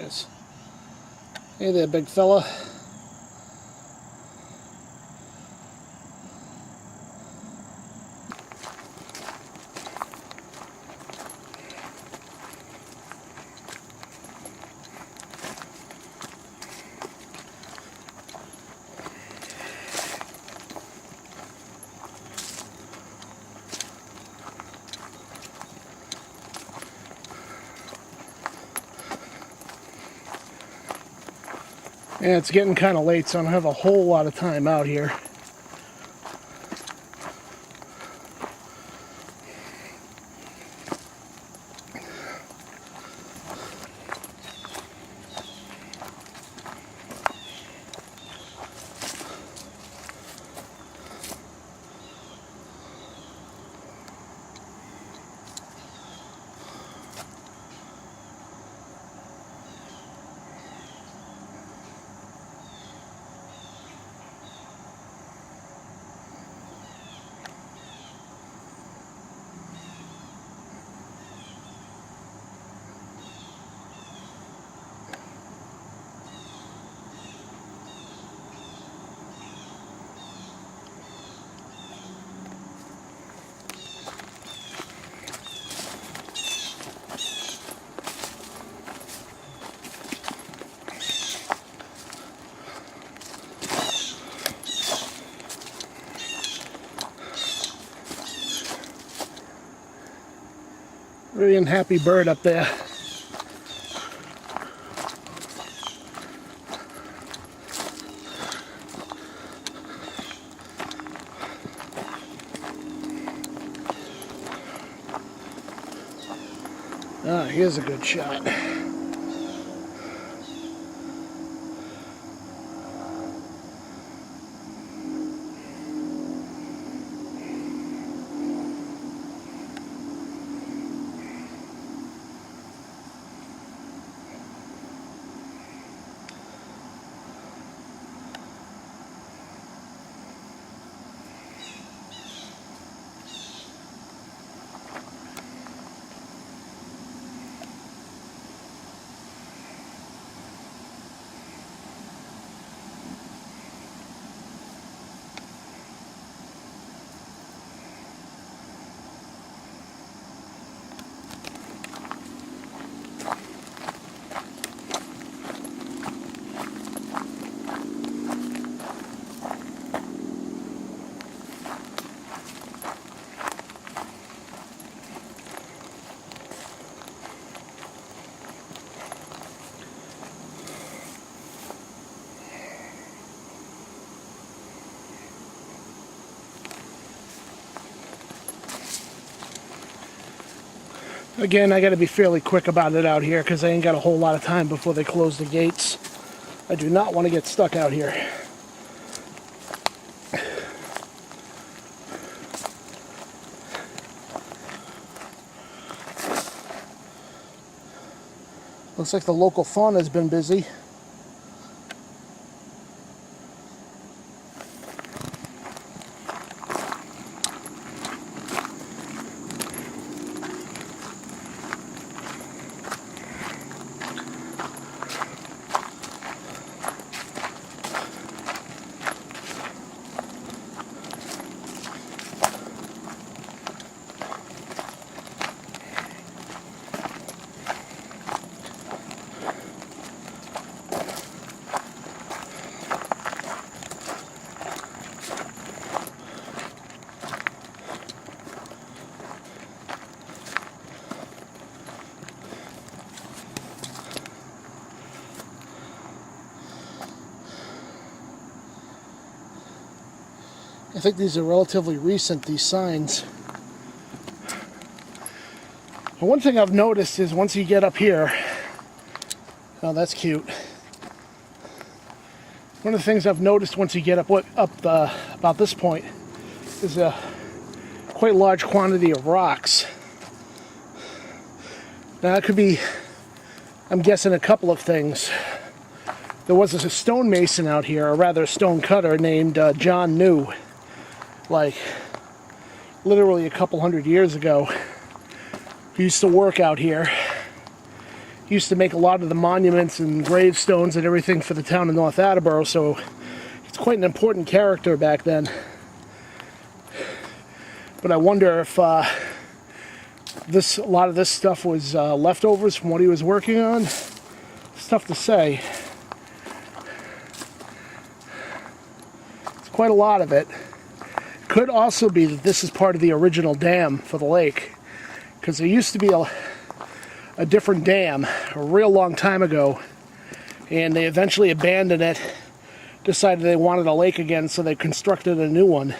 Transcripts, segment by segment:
is. Hey there, big fella. And it's getting kind of late, so I don't have a whole lot of time out here. Really unhappy bird up there. Ah, here's a good shot. Again, I got to be fairly quick about it out here because I ain't got a whole lot of time before they close the gates. I do not want to get stuck out here. Looks like the local fauna's been busy. I think these are relatively recent, these signs. And one thing I've noticed is once you get up here, oh, that's cute. One of the things I've noticed once you get up about this point is a quite large quantity of rocks. Now that could be, I'm guessing, a couple of things. There was a stonemason out here, or rather a stone cutter named John New. Like, literally a couple hundred years ago, he used to work out here, used to make a lot of the monuments and gravestones and everything for the town of North Attleboro, so it's quite an important character back then. But I wonder if a lot of this stuff was leftovers from what he was working on. It's tough to say. It's quite a lot of it. Could also be that this is part of the original dam for the lake, because there used to be a different dam a real long time ago, and they eventually abandoned it, decided they wanted a lake again, so they constructed a new one.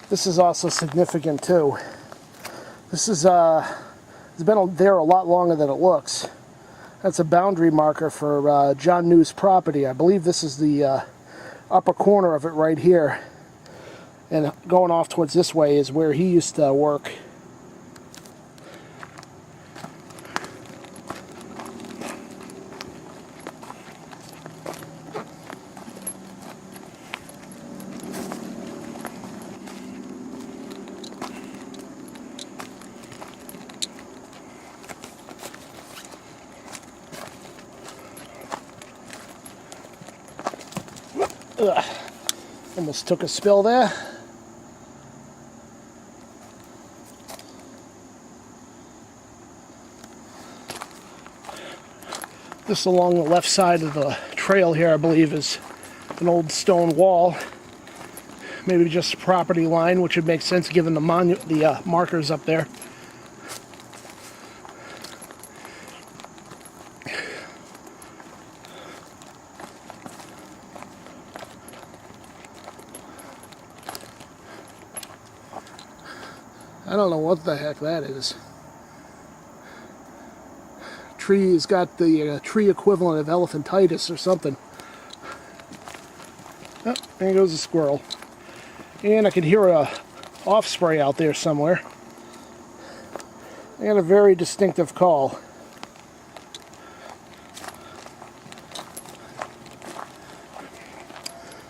This is also significant too. This is it's been there a lot longer than it looks. That's a boundary marker for John New's property. I believe this is the upper corner of it right here. And going off towards this way is where he used to work. Ugh. Almost took a spill there. This along the left side of the trail here, I believe, is an old stone wall. Maybe just a property line, which would make sense given the markers up there. I don't know what the heck that is. Tree has got the tree equivalent of elephantitis or something. Oh, there goes a squirrel. And I can hear a offspray out there somewhere. They got a very distinctive call.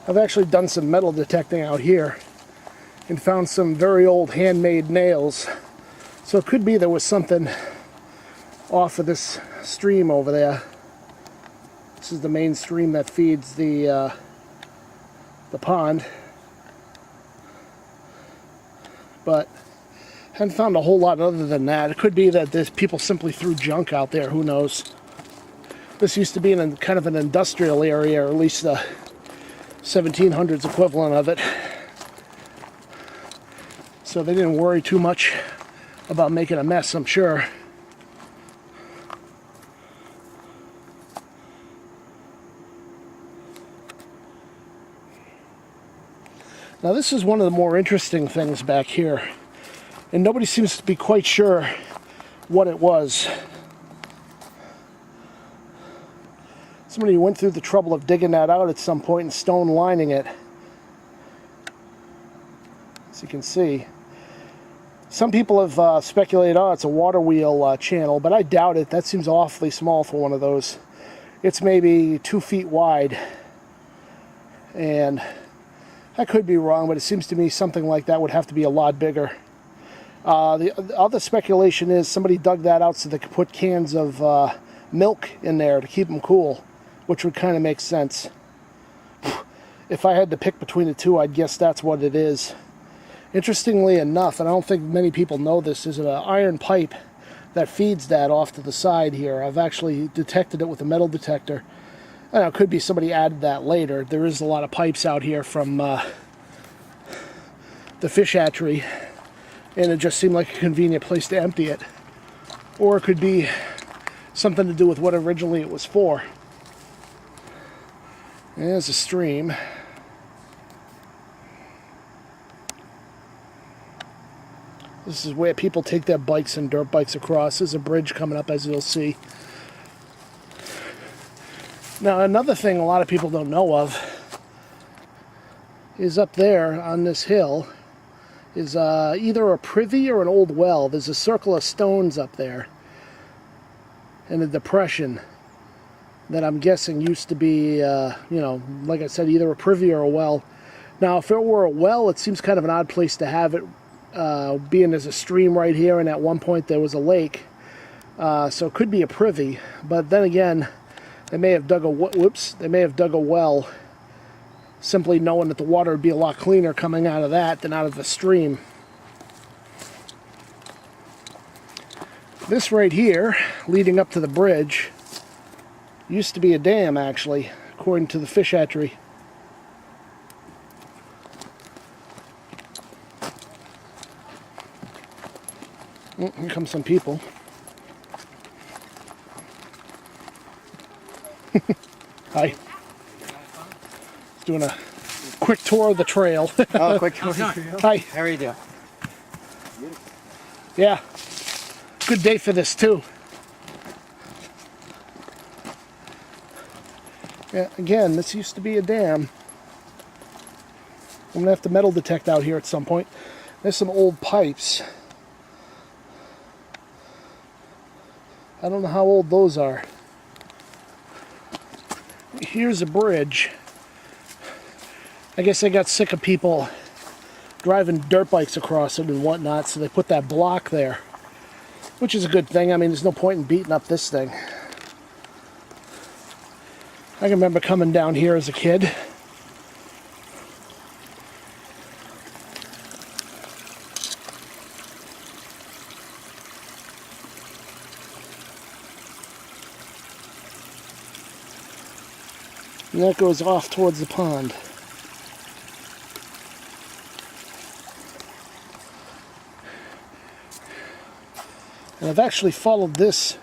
I've actually done some metal detecting out here and found some very old handmade nails. So it could be there was something off of this stream over there. This is the main stream that feeds the pond. But I haven't found a whole lot other than that. It could be that there's people simply threw junk out there, who knows. This used to be in kind of an industrial area, or at least the 1700s equivalent of it. So they didn't worry too much about making a mess, I'm sure. Now this is one of the more interesting things back here, and nobody seems to be quite sure what it was. Somebody went through the trouble of digging that out at some point and stone lining it. As you can see. Some people have speculated, oh, it's a water wheel channel, but I doubt it. That seems awfully small for one of those. It's maybe 2 feet wide. And I could be wrong, but it seems to me something like that would have to be a lot bigger. The other speculation is somebody dug that out so they could put cans of milk in there to keep them cool, which would kind of make sense. If I had to pick between the two, I'd guess that's what it is. Interestingly enough, and I don't think many people know this, there's an iron pipe that feeds that off to the side here. I've actually detected it with a metal detector. I don't know, it could be somebody added that later. There is a lot of pipes out here from the fish hatchery, and it just seemed like a convenient place to empty it. Or it could be something to do with what originally it was for. There's a stream. This is where people take their bikes and dirt bikes across. There's a bridge coming up, as you'll see. Now, another thing a lot of people don't know of is up there on this hill is either a privy or an old well. There's a circle of stones up there in a depression that I'm guessing used to be, you know, like I said, either a privy or a well. Now, if it were a well, it seems kind of an odd place to have it, being there's a stream right here, and at one point there was a lake. So it could be a privy, but then again, they may have dug a well, simply knowing that the water would be a lot cleaner coming out of that than out of the stream. This right here, leading up to the bridge, used to be a dam, actually, according to the fish hatchery. Oh, here come some people. Hi. Just doing a quick tour of the trail. Oh, quick tour of the trail. Hi. How are you doing? Yeah. Good day for this, too. Yeah, again, this used to be a dam. I'm going to have to metal detect out here at some point. There's some old pipes. I don't know how old those are. Here's a bridge. I guess they got sick of people driving dirt bikes across it and whatnot, so they put that block there. Which is a good thing. I mean, there's no point in beating up this thing. I can remember coming down here as a kid. And that goes off towards the pond. And I've actually followed this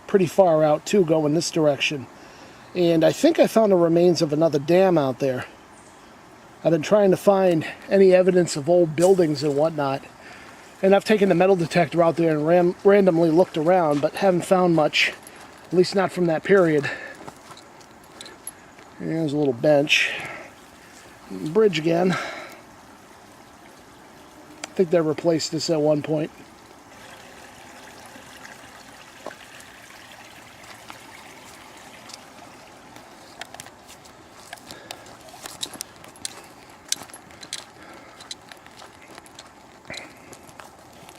pretty far out too, going this direction. And I think I found the remains of another dam out there. I've been trying to find any evidence of old buildings and whatnot. And I've taken the metal detector out there and randomly looked around, but haven't found much. At least not from that period. There's a little bench. Bridge again. I think they replaced this at one point.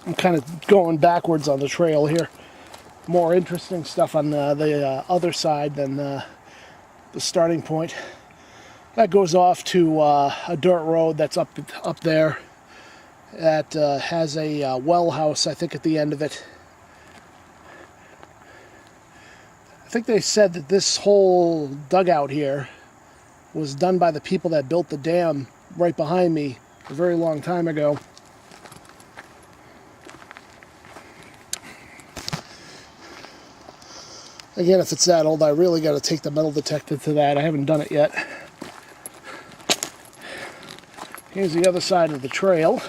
I'm kind of going backwards on the trail here. More interesting stuff on the other side than the starting point. That goes off to a dirt road that's up there. That has a well house, I think, at the end of it. I think they said that this whole dugout here was done by the people that built the dam right behind me a very long time ago. Again, if it's that old, I really got to take the metal detector to that. I haven't done it yet. Here's the other side of the trail.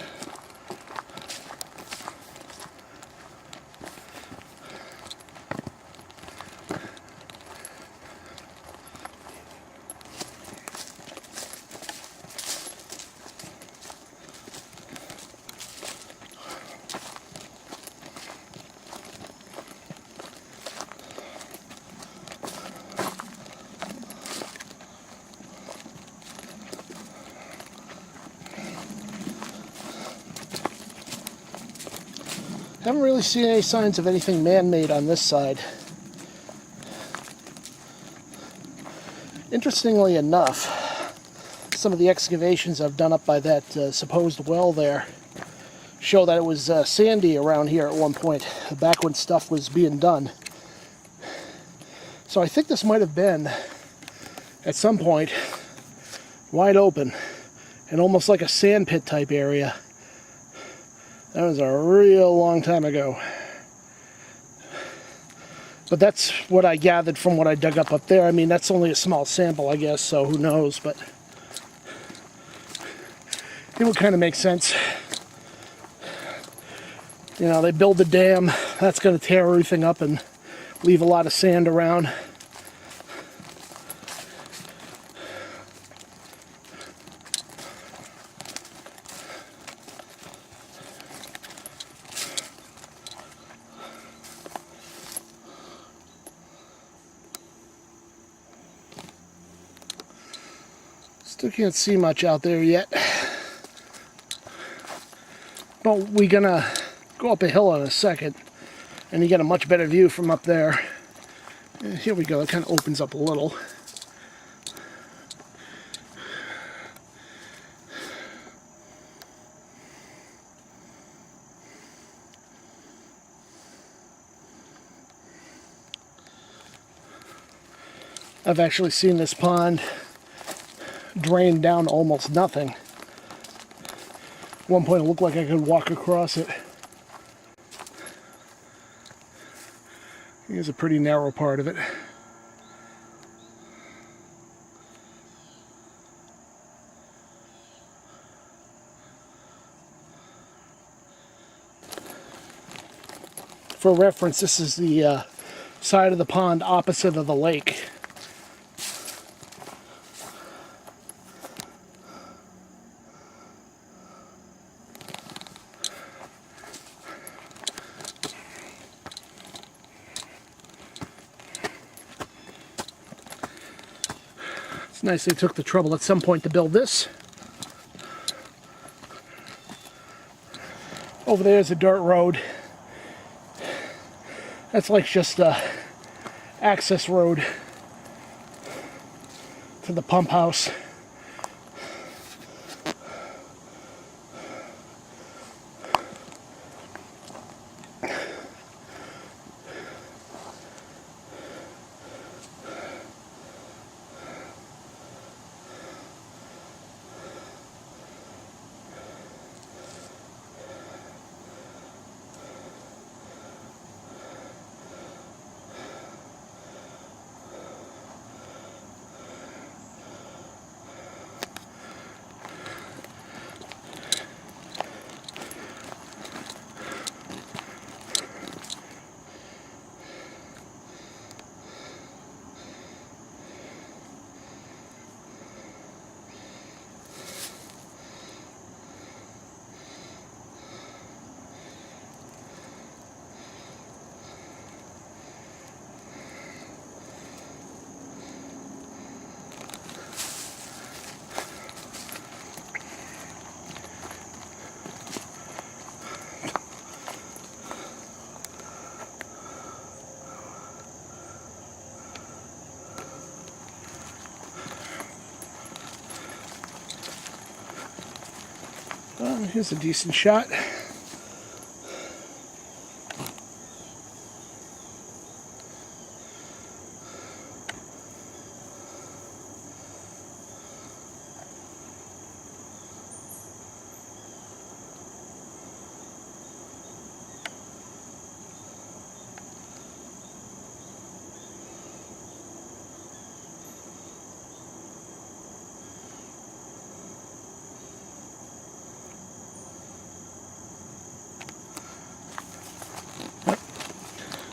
Haven't really seen any signs of anything man-made on this side. Interestingly enough, some of the excavations I've done up by that supposed well there show that it was sandy around here at one point, back when stuff was being done. So I think this might have been, at some point, wide open and almost like a sand pit type area. That was a real long time ago. But that's what I gathered from what I dug up there. I mean, that's only a small sample, I guess, so who knows, but it would kind of make sense. You know, they build the dam, that's going to tear everything up and leave a lot of sand around. Still can't see much out there yet. But we're gonna go up a hill in a second, and you get a much better view from up there. And here we go, it kind of opens up a little. I've actually seen this pond drain down to almost nothing. At one point it looked like I could walk across it. Here's a pretty narrow part of it. For reference, this is the side of the pond opposite of the lake. It's nice they took the trouble at some point to build this. Over there is a dirt road. That's like just a access road to the pump house. Here's a decent shot.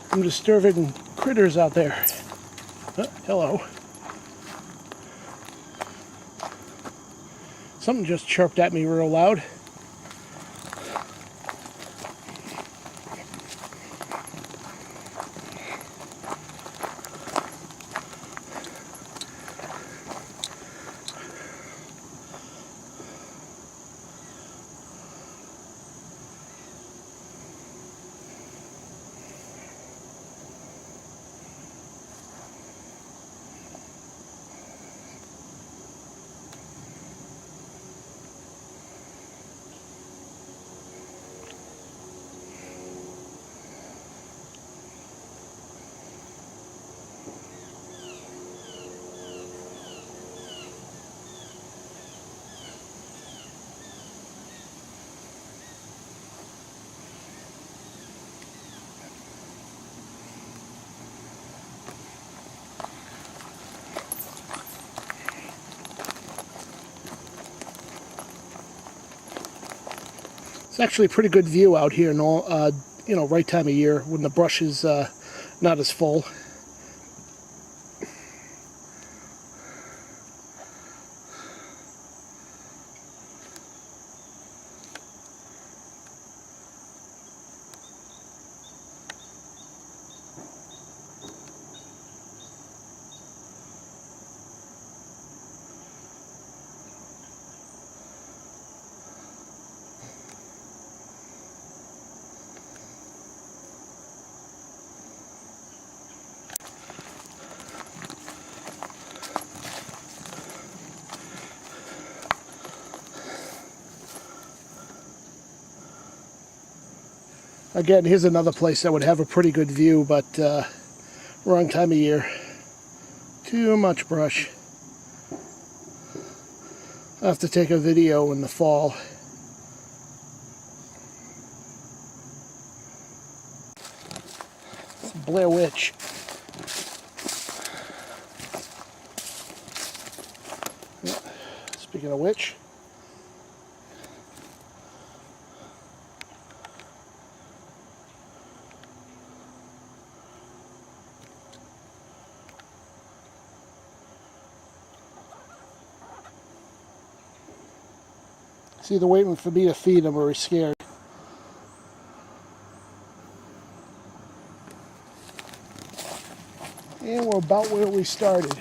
Some disturbing critters out there. Hello. Something just chirped at me real loud. It's actually a pretty good view out here, you know, right time of year when the brush is not as full. Again, here's another place that would have a pretty good view, but wrong time of year. Too much brush. I'll have to take a video in the fall. It's Blair Witch. Speaking of which, see, they're waiting for me to feed them or we're scared. And we're about where we started.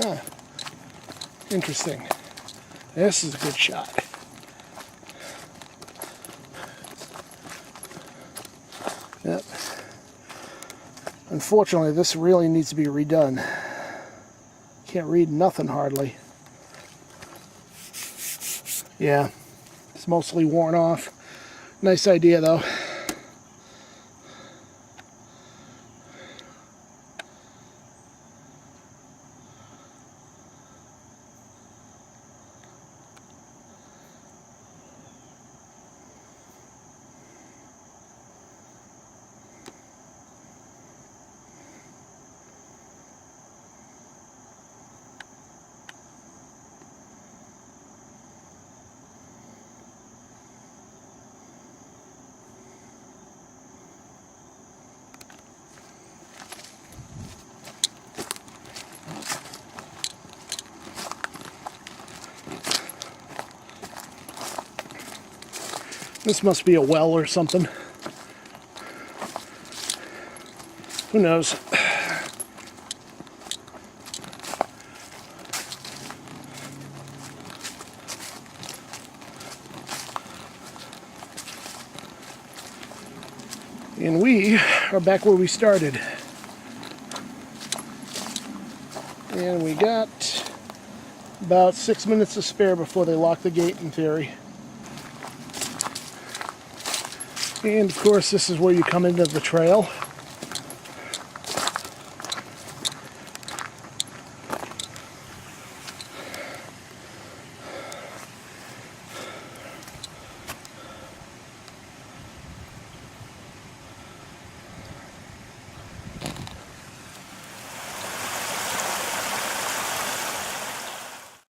Ah, interesting. This is a good shot. Yep. Unfortunately, this really needs to be redone. Can't read nothing hardly. Yeah, it's mostly worn off. Nice idea though. This must be a well or something. Who knows? And we are back where we started. And we got about 6 minutes to spare before they lock the gate, in theory. And of course, this is where you come into the trail.